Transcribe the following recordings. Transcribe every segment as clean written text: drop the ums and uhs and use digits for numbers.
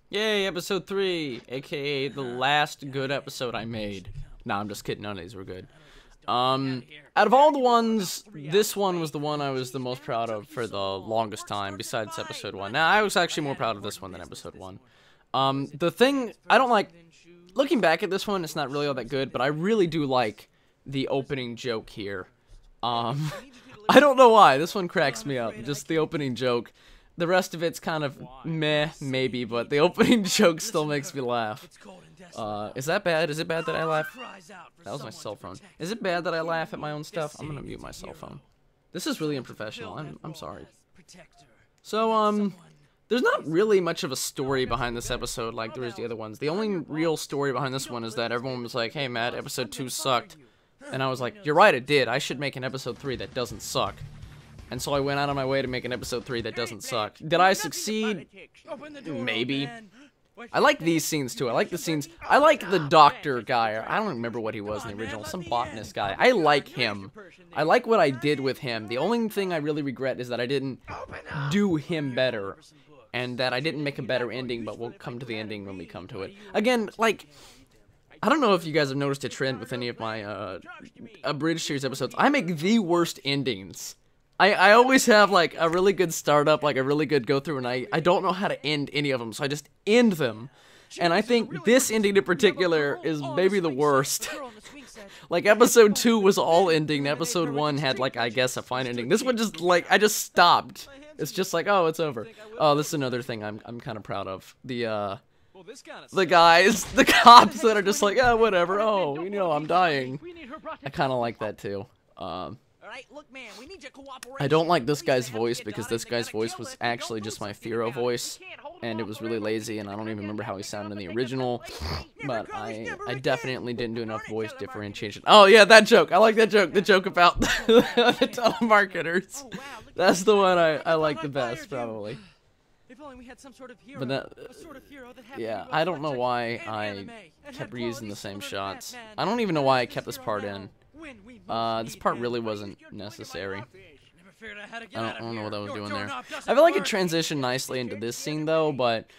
Yay, episode 3, aka the last good episode I made. Nah, I'm just kidding, none of these were good. Out of all the ones, this one was the one I was the most proud of for the longest time, besides episode 1. Now, I was actually more proud of this one than episode 1. The thing, I don't like, looking back at this one, it's not really all that good, but I really do like the opening joke here. I don't know why, this one cracks me up, just the opening joke. The rest of it's kind of meh, maybe, but the opening joke still makes me laugh. Is that bad? Is it bad that I laugh? That was my cell phone. Is it bad that I laugh at my own stuff? I'm gonna mute my cell phone. This is really unprofessional. I'm sorry. So, there's not really much of a story behind this episode like there is the other ones. The only real story behind this one is that everyone was like, hey, Matt, episode 2 sucked. And I was like, you're right, it did. I should make an episode 3 that doesn't suck. And so I went out of my way to make an episode 3 that doesn't suck. Did I succeed? Maybe. I like these scenes too. I like the scenes. I like the doctor guy. I don't remember what he was in the original. Some botanist guy. I like him. I like what I did with him. The only thing I really regret is that I didn't do him better. And that I didn't make a better ending, but we'll come to the ending when we come to it. Again, like, I don't know if you guys have noticed a trend with any of my Abridged series episodes. I make the worst endings. I always have, like, a really good startup, like, a really good go-through, and I don't know how to end any of them, so I just end them. And I think this ending in particular is maybe the worst. Like, episode 2 was all ending, episode 1 had, like, I guess, a fine ending. This one just, like, I just stopped. It's just like, oh, it's over. Oh, this is another thing I'm kind of proud of. The guys, the cops that are just like, yeah, whatever, oh, you know, I'm dying. I kind of like that, too. I don't like this guy's voice because this guy's voice was actually just my Firo voice, and it was really lazy, and I don't even remember how he sounded in the original, but I definitely didn't do enough voice differentiation. Oh yeah, that joke, I like that joke, the joke about the telemarketers. That's the one I like the best, probably. But that, yeah, I don't know why I kept reusing the same shots. I don't even know why I kept this part in. This part really wasn't necessary. I don't know what I was doing there. I feel like it transitioned nicely into this scene, though, but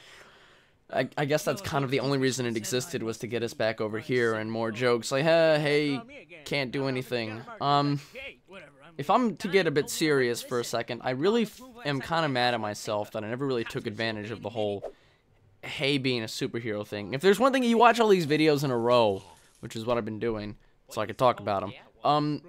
I guess that's kind of the only reason it existed, was to get us back over here and more jokes like, hey, can't do anything. If I'm to get a bit serious for a second, I really am kind of mad at myself that I never really took advantage of the whole, hey, being a superhero thing. If there's one thing, you watch all these videos in a row, which is what I've been doing, so I could talk about them.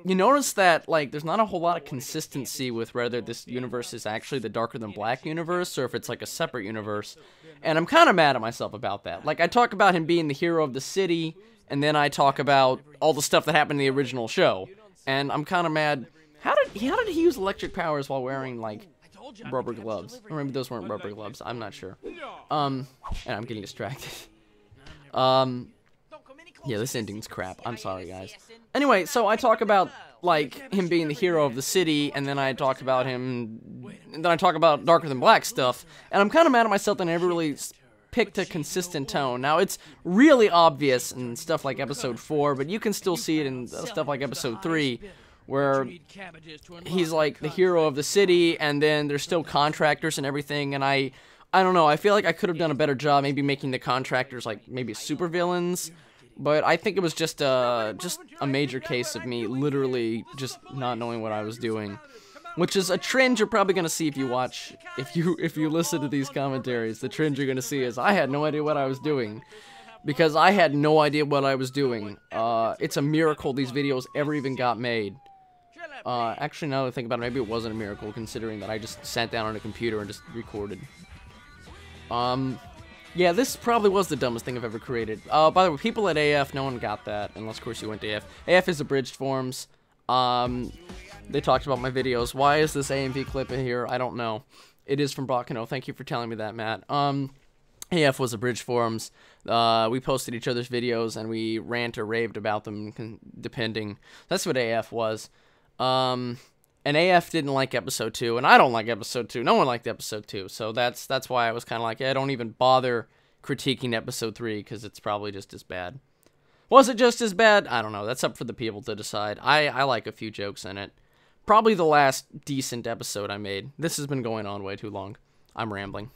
You notice that, like, there's not a whole lot of consistency with whether this universe is actually the Darker Than Black universe, or if it's, like, a separate universe. And I'm kind of mad at myself about that. Like, I talk about him being the hero of the city, and then I talk about all the stuff that happened in the original show. And I'm kind of mad. How did he use electric powers while wearing, like, rubber gloves? Or maybe those weren't rubber gloves. I'm not sure. And I'm getting distracted. Yeah, this ending's crap. I'm sorry, guys. Anyway, so I talk about, like, him being the hero of the city, and then I talk about him, and then I talk about Darker Than Black stuff, and I'm kind of mad at myself that I never really picked a consistent tone. Now, it's really obvious in stuff like episode 4, but you can still see it in stuff like episode 3, where he's, like, the hero of the city, and then there's still contractors and everything, and I don't know, I feel like I could have done a better job maybe making the contractors, like, maybe supervillains. But I think it was just a major case of me literally just not knowing what I was doing, which is a trend you're probably gonna see if you watch, if you listen to these commentaries. The trend you're gonna see is I had no idea what I was doing, because I had no idea what I was doing. It's a miracle these videos ever even got made. Actually, now that I think about it, maybe it wasn't a miracle considering that I just sat down on a computer and just recorded. Yeah, this probably was the dumbest thing I've ever created. By the way, people at AF, no one got that, unless, of course, you went to AF. AF is abridged forms. They talked about my videos. Why is this AMV clip in here? I don't know. It is from Bakano. Thank you for telling me that, Matt. AF was abridged forms. We posted each other's videos, and we rant or raved about them, depending. That's what AF was. And AF didn't like episode 2, and I don't like episode 2. No one liked episode 2, so that's why I was kind of like, yeah, I don't even bother critiquing episode 3, because it's probably just as bad. Was it just as bad? I don't know. That's up for the people to decide. I like a few jokes in it. Probably the last decent episode I made. This has been going on way too long. I'm rambling.